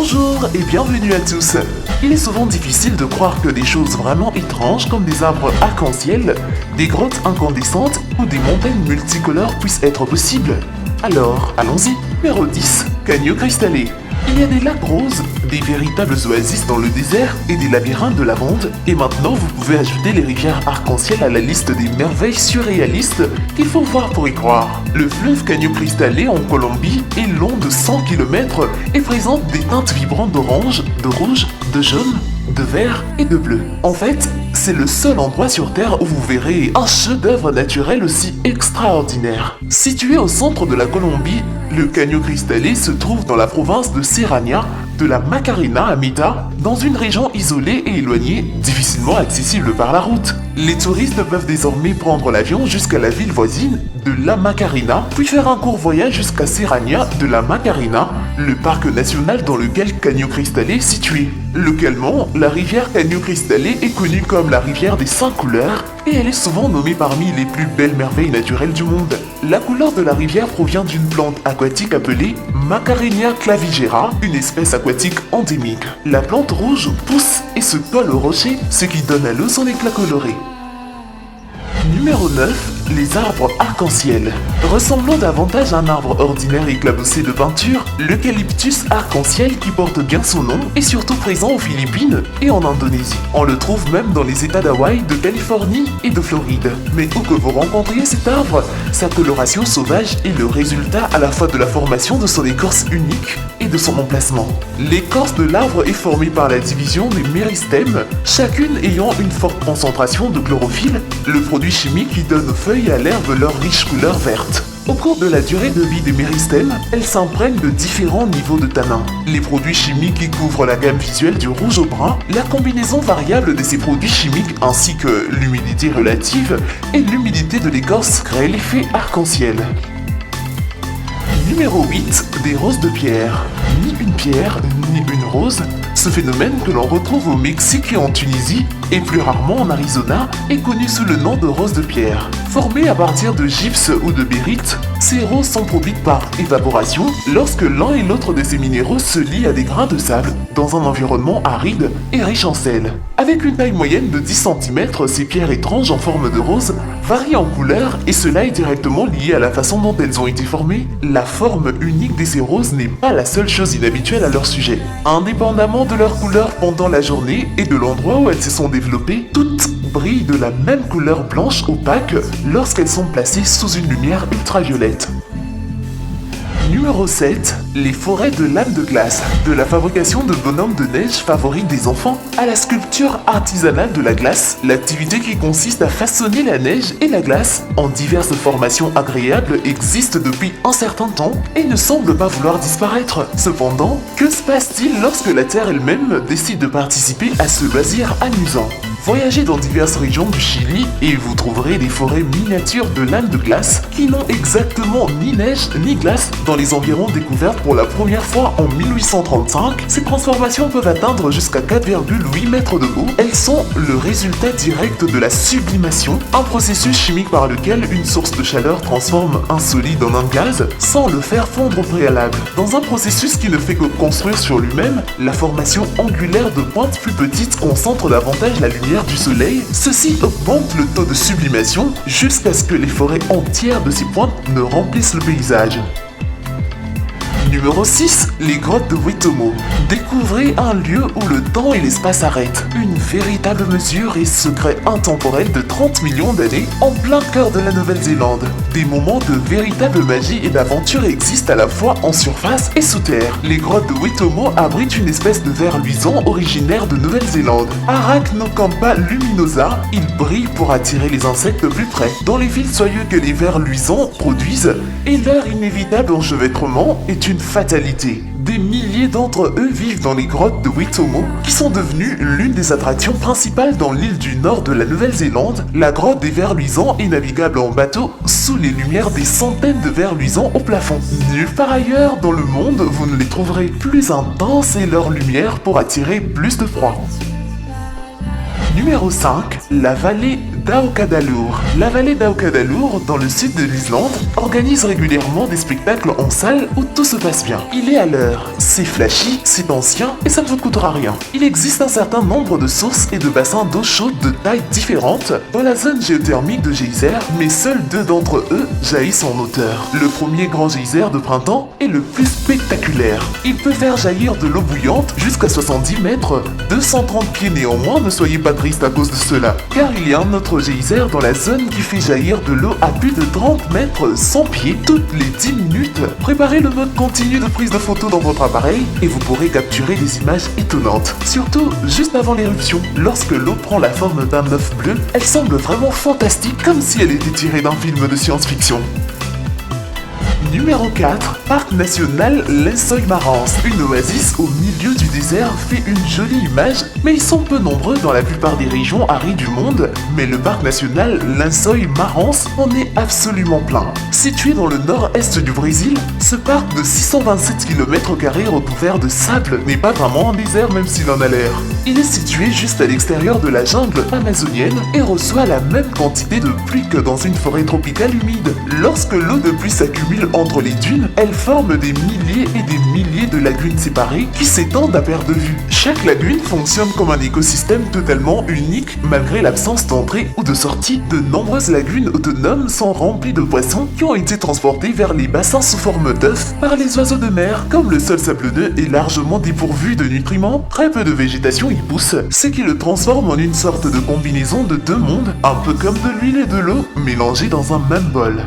Bonjour et bienvenue à tous. Il est souvent difficile de croire que des choses vraiment étranges comme des arbres arc-en-ciel, des grottes incandescentes ou des montagnes multicolores puissent être possibles. Alors, allons-y. Numéro 10. Canyon cristallé. Il y a des lacs roses, des véritables oasis dans le désert et des labyrinthes de lavande. Et maintenant, vous pouvez ajouter les rivières arc-en-ciel à la liste des merveilles surréalistes qu'il faut voir pour y croire. Le fleuve Canyon cristallé en Colombie est long de 100 km et présente des teintes vibrantes d'orange, de rouge, de jaune, de vert et de bleu. En fait, c'est le seul endroit sur Terre où vous verrez un chef-d'œuvre naturel aussi extraordinaire. Situé au centre de la Colombie, le Canyon cristallé se trouve dans la province de Serrania, de la Macarena à Mita, dans une région isolée et éloignée, difficilement accessible par la route. Les touristes peuvent désormais prendre l'avion jusqu'à la ville voisine de La Macarena, puis faire un court voyage jusqu'à Serrania de la Macarena, le parc national dans lequel Canyon cristallé est situé. Localement, la rivière Canyon cristallé est connue comme la rivière des 5 couleurs et elle est souvent nommée parmi les plus belles merveilles naturelles du monde. La couleur de la rivière provient d'une plante aquatique appelée Macarenia clavigera, une espèce aquatique endémique. La plante rouge pousse et se colle au rocher, ce qui donne à l'eau son éclat coloré. Numéro 9. Les arbres arc-en-ciel. Ressemblant davantage à un arbre ordinaire éclaboussé de peinture, l'eucalyptus arc-en-ciel qui porte bien son nom est surtout présent aux Philippines et en Indonésie. On le trouve même dans les états d'Hawaï, de Californie et de Floride. Mais où que vous rencontriez cet arbre, sa coloration sauvage est le résultat à la fois de la formation de son écorce unique et de son emplacement. L'écorce de l'arbre est formée par la division des méristèmes, chacune ayant une forte concentration de chlorophylle, le produit chimique qui donne aux feuilles et à l'herbe leur riche couleur verte. Au cours de la durée de vie des méristèmes, elles s'imprègnent de différents niveaux de tanins. Les produits chimiques qui couvrent la gamme visuelle du rouge au brun, la combinaison variable de ces produits chimiques ainsi que l'humidité relative et l'humidité de l'écorce créent l'effet arc-en-ciel. Numéro 8. Des roses de pierre. Ni une pierre, ni une rose. Ce phénomène que l'on retrouve au Mexique et en Tunisie, et plus rarement en Arizona, est connu sous le nom de rose de pierre. Formées à partir de gypse ou de bérite, ces roses sont produites par évaporation lorsque l'un et l'autre de ces minéraux se lient à des grains de sable dans un environnement aride et riche en sel. Avec une taille moyenne de 10 cm, ces pierres étranges en forme de rose varient en couleur et cela est directement lié à la façon dont elles ont été formées. La forme unique de ces roses n'est pas la seule chose inhabituelle à leur sujet. Indépendamment de leur couleur pendant la journée et de l'endroit où elles se sont développées, toutes brillent de la même couleur blanche opaque lorsqu'elles sont placées sous une lumière ultraviolette. Numéro 7. Les forêts de lames de glace. De la fabrication de bonhommes de neige favoris des enfants à la sculpture artisanale de la glace, l'activité qui consiste à façonner la neige et la glace en diverses formations agréables existe depuis un certain temps et ne semble pas vouloir disparaître. Cependant, que se passe-t-il lorsque la Terre elle-même décide de participer à ce loisir amusant ? Voyagez dans diverses régions du Chili et vous trouverez des forêts miniatures de lames de glace qui n'ont exactement ni neige ni glace. Dans les environs découvertes pour la première fois en 1835, ces transformations peuvent atteindre jusqu'à 4,8 mètres de haut. Elles sont le résultat direct de la sublimation, un processus chimique par lequel une source de chaleur transforme un solide en un gaz sans le faire fondre au préalable. Dans un processus qui ne fait que construire sur lui-même, la formation angulaire de pointes plus petites concentre davantage la lumière du soleil, ceci augmente le taux de sublimation jusqu'à ce que les forêts entières de ces pointes ne remplissent le paysage. Numéro 6. Les grottes de Witomo. Découvrez un lieu où le temps et l'espace s'arrêtent. Une véritable mesure et secret intemporel de 30 millions d'années en plein cœur de la Nouvelle-Zélande. Des moments de véritable magie et d'aventure existent à la fois en surface et sous terre. Les grottes de Witomo abritent une espèce de ver luisant originaire de Nouvelle-Zélande. Arachnocampa luminosa, il brille pour attirer les insectes plus près. Dans les fils soyeux que les vers luisants produisent, et leur inévitable enchevêtrement est une fatalité. Des milliers d'entre eux vivent dans les grottes de Witomo, qui sont devenues l'une des attractions principales dans l'île du nord de la Nouvelle-Zélande. La grotte des vers luisants est navigable en bateau sous les lumières des centaines de vers luisants au plafond. Nulle part ailleurs dans le monde vous ne les trouverez. Plus intenses est leur lumière pour attirer plus de proies. Numéro 5. La vallée d'Aokadalur. La vallée d'Aokadalur, dans le sud de l'Islande, organise régulièrement des spectacles en salle où tout se passe bien. Il est à l'heure, c'est flashy, c'est ancien et ça ne vous coûtera rien. Il existe un certain nombre de sources et de bassins d'eau chaude de tailles différentes dans la zone géothermique de Geyser, mais seuls 2 d'entre eux jaillissent en hauteur. Le premier grand geyser de printemps est le plus spectaculaire. Il peut faire jaillir de l'eau bouillante jusqu'à 70 mètres, 230 pieds néanmoins, ne soyez pas triste à cause de cela, car il y a un autre geyser dans la zone qui fait jaillir de l'eau à plus de 30 mètres 100 pieds toutes les 10 minutes. Préparez le mode continu de prise de photo dans votre appareil et vous pourrez capturer des images étonnantes. Surtout juste avant l'éruption, lorsque l'eau prend la forme d'un œuf bleu, elle semble vraiment fantastique, comme si elle était tirée d'un film de science-fiction. Numéro 4, Parc National Lensoy Marans. Une oasis au milieu du désert fait une jolie image, mais ils sont peu nombreux dans la plupart des régions arides du monde. Mais le Parc National Lensoy Marans en est absolument plein. Situé dans le nord-est du Brésil, ce parc de 627 km² recouvert de sable n'est pas vraiment un désert même s'il en a l'air. Il est situé juste à l'extérieur de la jungle amazonienne et reçoit la même quantité de pluie que dans une forêt tropicale humide. Lorsque l'eau de pluie s'accumule entre les dunes, elles forment des milliers et des milliers de lagunes séparées qui s'étendent à perte de vue. Chaque lagune fonctionne comme un écosystème totalement unique malgré l'absence d'entrée ou de sortie. De nombreuses lagunes autonomes sont remplies de poissons qui ont été transportés vers les bassins sous forme d'œufs par les oiseaux de mer. Comme le sol sablonneux est largement dépourvu de nutriments, très peu de végétation y pousse, ce qui le transforme en une sorte de combinaison de 2 mondes, un peu comme de l'huile et de l'eau mélangées dans un même bol.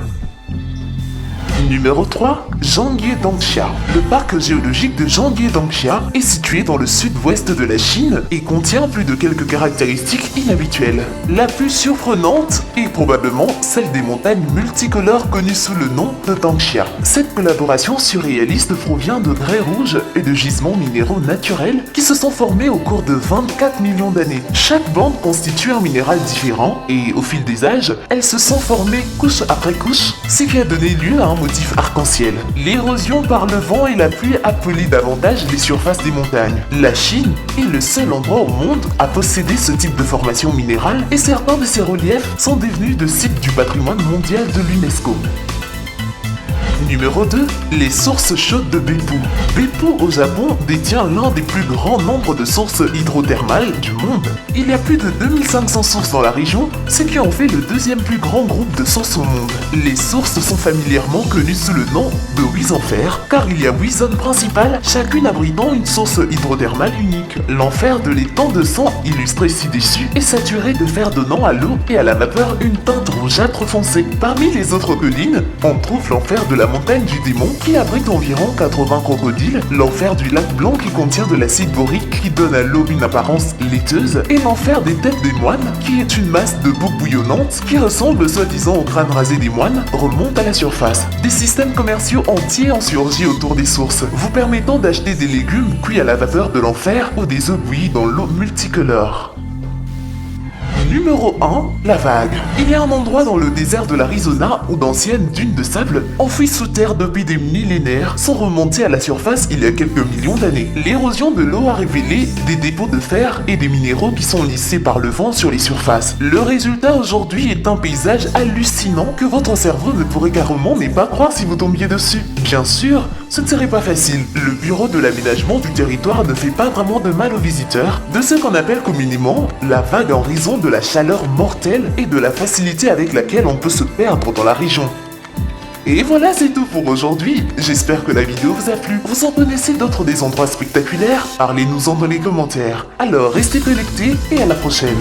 Numéro 3, Zhangye-Dangxia. Le parc géologique de Zhangye-Dangxia est situé dans le sud-ouest de la Chine et contient plus de quelques caractéristiques inhabituelles. La plus surprenante est probablement celle des montagnes multicolores connues sous le nom de Dangxia. Cette collaboration surréaliste provient de grès rouges et de gisements minéraux naturels qui se sont formés au cours de 24 millions d'années. Chaque bande constitue un minéral différent et au fil des âges, elles se sont formées couche après couche, ce qui a donné lieu à un motif arc-en-ciel. L'érosion par le vent et la pluie a poli davantage les surfaces des montagnes. La Chine est le seul endroit au monde à posséder ce type de formation minérale et certains de ces reliefs sont devenus de sites du patrimoine mondial de l'UNESCO. Numéro 2, les sources chaudes de Beppu. Beppu au Japon détient l'un des plus grands nombres de sources hydrothermales du monde. Il y a plus de 2500 sources dans la région, ce qui en fait le 2e plus grand groupe de sources au monde. Les sources sont familièrement connues sous le nom de 8 enfers, car il y a 8 zones principales, chacune abritant une source hydrothermale unique. L'enfer de l'étang de sang, illustré ci-dessus, est saturé de fer donnant à l'eau et à la vapeur une teinte rougeâtre foncée. Parmi les autres collines, on trouve l'enfer de la montagne du démon qui abrite environ 80 crocodiles, l'enfer du lac blanc qui contient de l'acide borique qui donne à l'eau une apparence laiteuse, et l'enfer des têtes des moines qui est une masse de boue bouillonnante qui ressemble soi-disant au crâne rasé des moines, remonte à la surface. Des systèmes commerciaux entiers ont surgi autour des sources, vous permettant d'acheter des légumes cuits à la vapeur de l'enfer ou des œufs bouillis dans l'eau multicolore. Numéro 1, la vague. Il y a un endroit dans le désert de l'Arizona où d'anciennes dunes de sable, enfouies sous terre depuis des millénaires, sont remontées à la surface il y a quelques millions d'années. L'érosion de l'eau a révélé des dépôts de fer et des minéraux qui sont lissés par le vent sur les surfaces. Le résultat aujourd'hui est un paysage hallucinant que votre cerveau ne pourrait carrément ne pas croire si vous tombiez dessus. Bien sûr, ce ne serait pas facile. Le bureau de l'aménagement du territoire ne fait pas vraiment de mal aux visiteurs, de ce qu'on appelle communément la vague en raison de la chaleur mortelle et de la facilité avec laquelle on peut se perdre dans la région. Et voilà, c'est tout pour aujourd'hui. J'espère que la vidéo vous a plu. Vous en connaissez d'autres des endroits spectaculaires? Parlez-nous-en dans les commentaires. Alors, restez connectés et à la prochaine.